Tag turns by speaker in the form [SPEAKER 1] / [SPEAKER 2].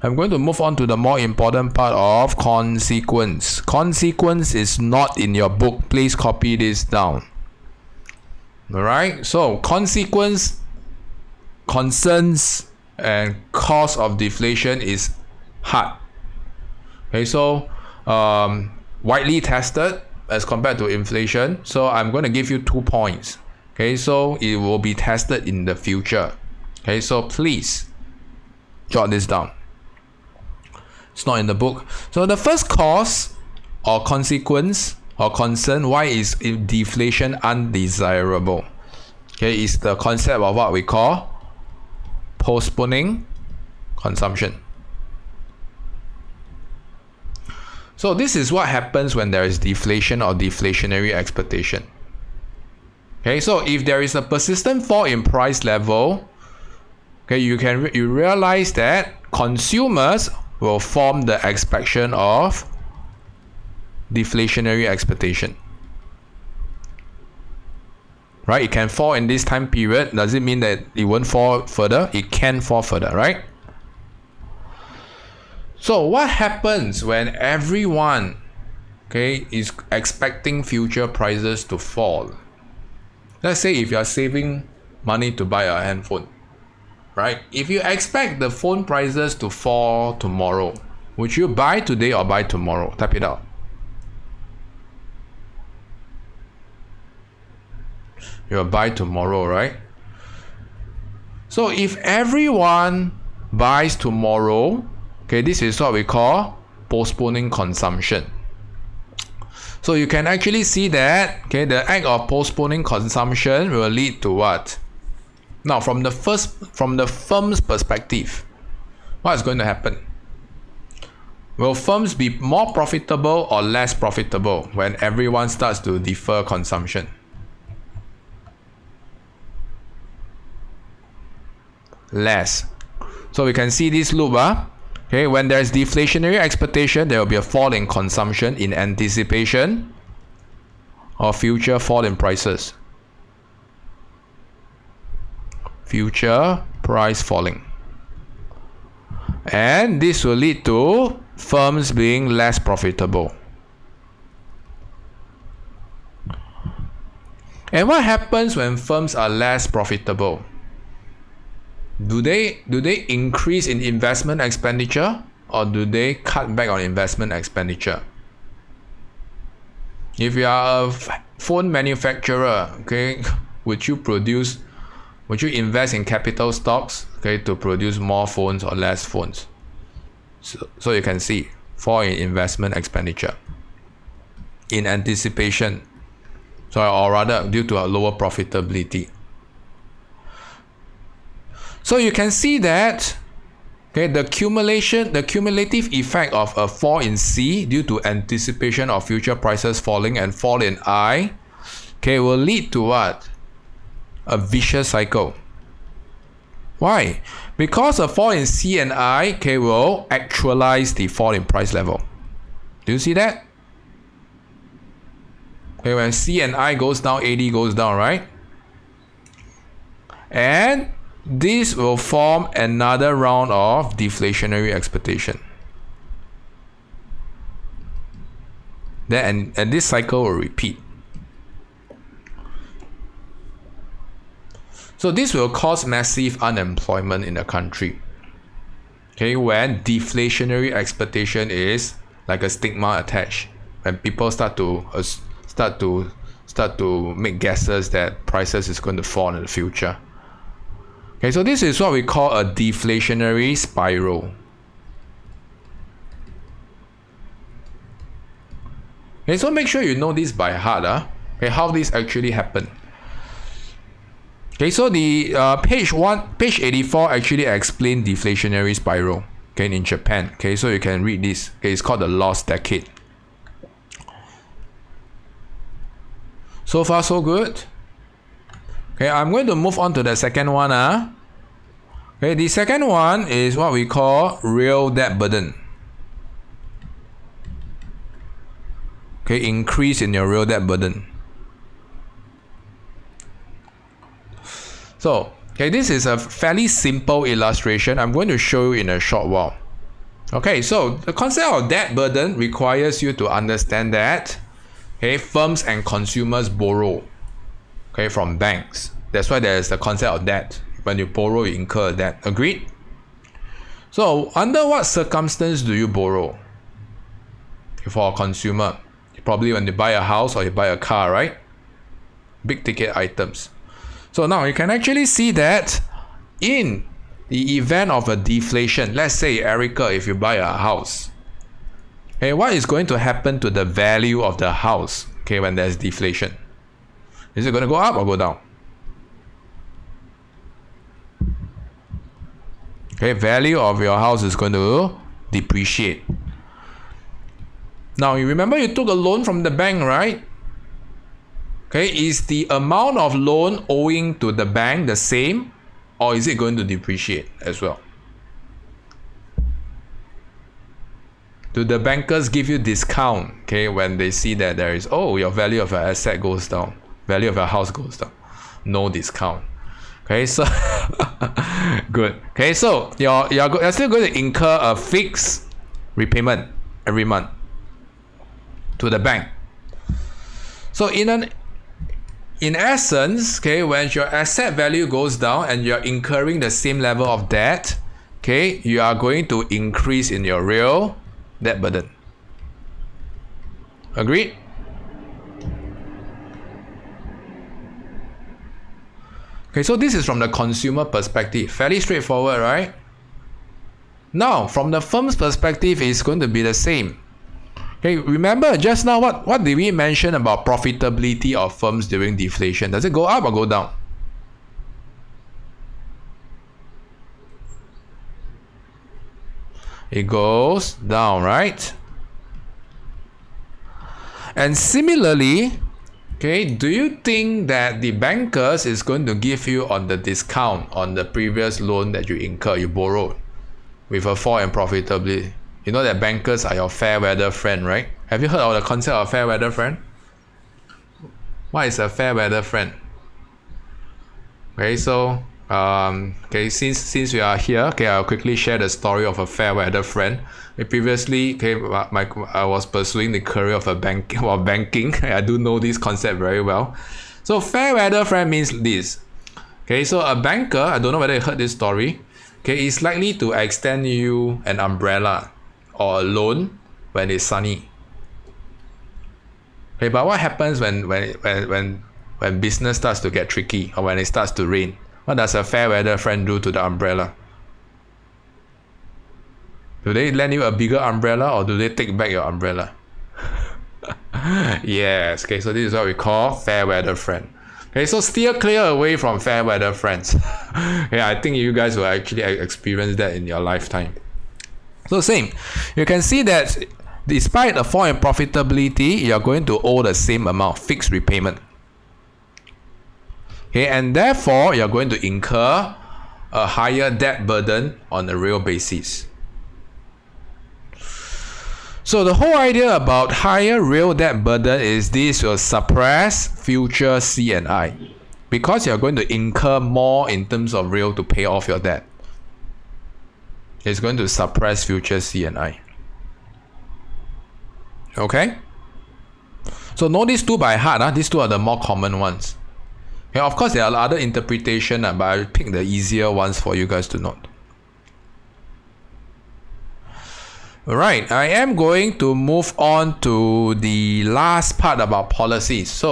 [SPEAKER 1] I'm going to move on to the more important part of consequence. Consequence is not in your book. Please copy this down. Alright, so consequence, concerns, and cause of deflation is hard. Okay, so widely tested as compared to inflation. So I'm going to give you 2 points. Okay, so it will be tested in the future. Okay, so please jot this down. It's not in the book. So the first cause or consequence or concern, why is deflation undesirable? Okay, is the concept of what we call postponing consumption. So this is what happens when there is deflation or deflationary expectation. Okay, so if there is a persistent fall in price level, okay, you realize that consumers will form the expectation of deflationary expectation. Right? It can fall in this time period. Does it mean that it won't fall further? It can fall further, right? So what happens when everyone, okay, is expecting future prices to fall? Let's say if you are saving money to buy a handphone, right? If you expect the phone prices to fall tomorrow, would you buy today or buy tomorrow? Type it out. You'll buy tomorrow, right? So if everyone buys tomorrow, okay, this is what we call postponing consumption. So you can actually see that, okay, the act of postponing consumption will lead to what? Now, from the firm's perspective, what is going to happen? Will firms be more profitable or less profitable when everyone starts to defer consumption? Less. So we can see this loop. Okay, when there's deflationary expectation, there will be a fall in consumption in anticipation of future fall in prices. Future price falling. And this will lead to firms being less profitable. And what happens when firms are less profitable? Do they increase in investment expenditure or do they cut back on investment expenditure? If you are a phone manufacturer, okay, would you invest in capital stocks, okay, to produce more phones or less phones? So you can see fall in investment expenditure in anticipation, or rather due to a lower profitability. So you can see that, okay, the cumulative effect of a fall in C due to anticipation of future prices falling and fall in I, okay, will lead to what? A vicious cycle. Why? Because a fall in C and I, okay, will actualize the fall in price level. Do you see that? Okay, when C and I goes down, AD goes down, right? And this will form another round of deflationary expectation. And this cycle will repeat. So this will cause massive unemployment in the country. Okay, when deflationary expectation is like a stigma attached, when people start to make guesses that prices is going to fall in the future. Okay, so this is what we call a deflationary spiral. Okay, so make sure you know this by heart. Okay, how this actually happened. Okay, so the page 84 actually explained deflationary spiral. Okay, in Japan. Okay, so you can read this. Okay, it's called the lost decade. So far, so good. Okay, I'm going to move on to the second one. Okay, the second one is what we call real debt burden. Okay, increase in your real debt burden. So, okay, this is a fairly simple illustration. I'm going to show you in a short while. Okay, so the concept of debt burden requires you to understand that, okay, firms and consumers borrow, okay, from banks. That's why there is the concept of debt. When you borrow, you incur debt. Agreed? So, under what circumstance do you borrow? For a consumer, probably when you buy a house or you buy a car, right? Big ticket items. So now you can actually see that in the event of a deflation, let's say, Erica, if you buy a house, okay, what is going to happen to the value of the house, okay, when there's deflation? Is it going to go up or go down? Okay, value of your house is going to depreciate. Now, you remember you took a loan from the bank, right? Okay, is the amount of loan owing to the bank the same, or is it going to depreciate as well? Do the bankers give you discount, okay, when they see that there is, oh, your value of your asset goes down, value of your house goes down? No discount. Okay, so good. Okay, so you're still going to incur a fixed repayment every month to the bank. So in essence, okay, when your asset value goes down and you're incurring the same level of debt, okay, you are going to increase in your real debt burden. Agreed? Okay, so this is from the consumer perspective. Fairly straightforward, right? Now, from the firm's perspective, it's going to be the same. Okay, remember just now what did we mention about profitability of firms during deflation? Does it go up or go down? It goes down, right? And similarly, okay, do you think that the bankers is going to give you on the discount on the previous loan that you borrowed with a fall in profitability? You know that bankers are your fair weather friend, right? Have you heard of the concept of fair weather friend? What is a fair weather friend? Okay, so okay, since we are here, okay, I'll quickly share the story of a fair weather friend. Previously, okay, I was pursuing the career of banking. I do know this concept very well. So fair weather friend means this. Okay, so a banker, I don't know whether you heard this story, okay, is likely to extend you an umbrella or a loan when it's sunny. Okay, but what happens when business starts to get tricky or when it starts to rain? What does a fair weather friend do to the umbrella? Do they lend you a bigger umbrella or do they take back your umbrella? Yes, okay, so this is what we call fair weather friend. Okay, so steer clear away from fair weather friends. Yeah, I think you guys will actually experience that in your lifetime. So same, you can see that despite a fall in profitability, you're going to owe the same amount, fixed repayment. Okay, and therefore you're going to incur a higher debt burden on a real basis. So the whole idea about higher real debt burden is this will suppress future C&I because you're going to incur more in terms of real to pay off your debt. It's going to suppress future C&I. Okay? So know these two by heart. These two are the more common ones. Okay, of course, there are other interpretations, but I'll pick the easier ones for you guys to note. Alright, I am going to move on to the last part about policies. So